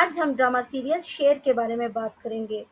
آج ہم drama serial شیر کے بارے میں بات کریں گے۔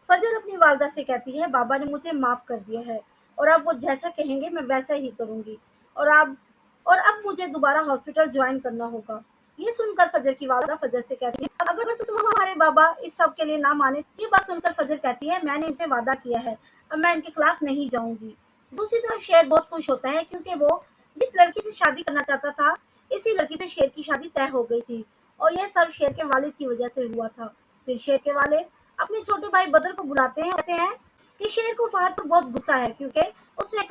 فجر اپنی والدہ سے کہتی ہے بابا نے مجھے معاف کر دیا ہے اور اب وہ جیسا کہیں گے میں ویسا ہی کروں گی اور اب مجھے دوبارہ ہاسپٹل جوائن کرنا ہوگا۔ یہ سن کر فجر کی والدہ فجر سے کہتی ہے اگر تو تمہارے بابا اس سب کے لیے نہ مانے، یہ بات سن کر فجر کہتی ہے میں نے ان سے وعدہ کیا ہے، اب میں ان کے خلاف نہیں جاؤں گی۔ دوسری طرف شیر بہت خوش ہوتا ہے کیونکہ وہ جس لڑکی سے شادی کرنا چاہتا تھا اسی لڑکی سے شیر کی شادی طے ہو گئی تھی اور یہ سب شیر کے والد کی وجہ سے ہوا تھا۔ پھر شیر کے والد اپنے چھوٹے بھائی بدر کو بلاتے ہیں اور کہتے ہیں کہ شیر کو فہد پر بہت غصہ ہے کیونکہ اس نے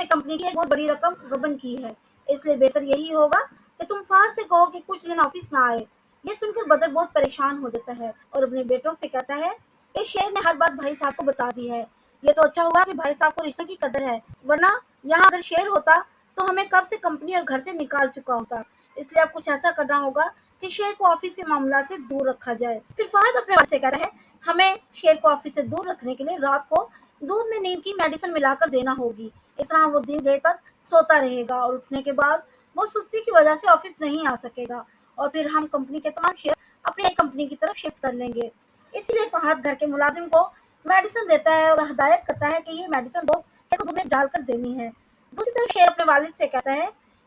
کمپنی کی ایک بہت بڑی رقم غبن کی ہے، اس لیے بہتر یہی ہوگا کہ تم فہد سے کہو کہ کچھ دن آفس نہ آئے۔ یہ سن کر بدر بہت پریشان ہو جاتا ہے اور اپنے بیٹوں سے کہتا ہے کہ شیر نے ہر بات بھائی صاحب کو بتا دی ہے، یہ تو اچھا ہوا کہ بھائی صاحب کو رشتوں کی قدر ہے، ورنہ یہاں اگر شیر ہوتا تو ہمیں کب سے کمپنی اور گھر سے نکال چکا ہوتا۔ اس لیے اب کچھ ایسا کرنا ہوگا کہ شیر کو آفس کے معاملات سے دور رکھا جائے۔ پھر فہد اپنے والد سے کہتا ہے ہمیں شیر کو آفس سے دور رکھنے کے لیے رات کو دودھ میں نیند کی میڈیسن ملا کر دینا ہوگی، اس طرح وہ دن گئے تک سوتا رہے گا اور اٹھنے کے بعد وہ سستی کی وجہ سے آفس نہیں آ سکے گا اور پھر ہم کمپنی کے تمام شیئر اپنی ایک کمپنی کی طرف شفٹ کر لیں گے۔ اسی لیے فہد گھر کے ملازم کو میڈیسن دیتا ہے اور ہدایت کرتا ہے کہ یہ میڈیسن روز شیر کو دودھ میں ڈال کر دینی ہے۔ دوسری طرف شیر اپنے والد سے کہتا ہے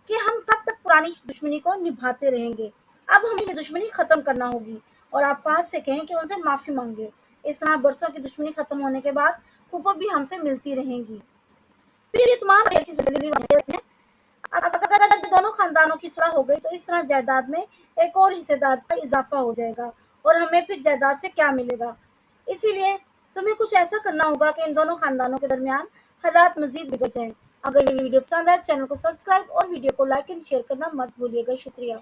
کہ ہم کب تک پرانی دشمنی کو نبھاتے رہیں گے، اب ہمیں یہ دشمنی ختم کرنا ہوگی اور آپ فہد سے کہیں کہ ان سے معافی مانگے، اس طرح برسوں کی دشمنی ختم ہونے کے بعد پھوپھو بھی ہم سے ملتی رہیں گی۔ پھر یہ تمام شیر کی زندگی ہوتے ہیں اگر دونوں خاندانوں کی صلح ہو گئی تو اس طرح جائیداد میں ایک اور حصے دار کا اضافہ ہو جائے گا اور ہمیں پھر جائیداد سے کیا ملے گا۔ اسی لیے تمہیں کچھ ایسا کرنا ہوگا کہ ان دونوں خاندانوں کے درمیان حالات مزید بگڑ جائیں۔ اگر یہ ویڈیو پسند آئے چینل کو سبسکرائب اور ویڈیو کو لائک اینڈ شیئر کرنا مت بھولیے گا۔ شکریہ۔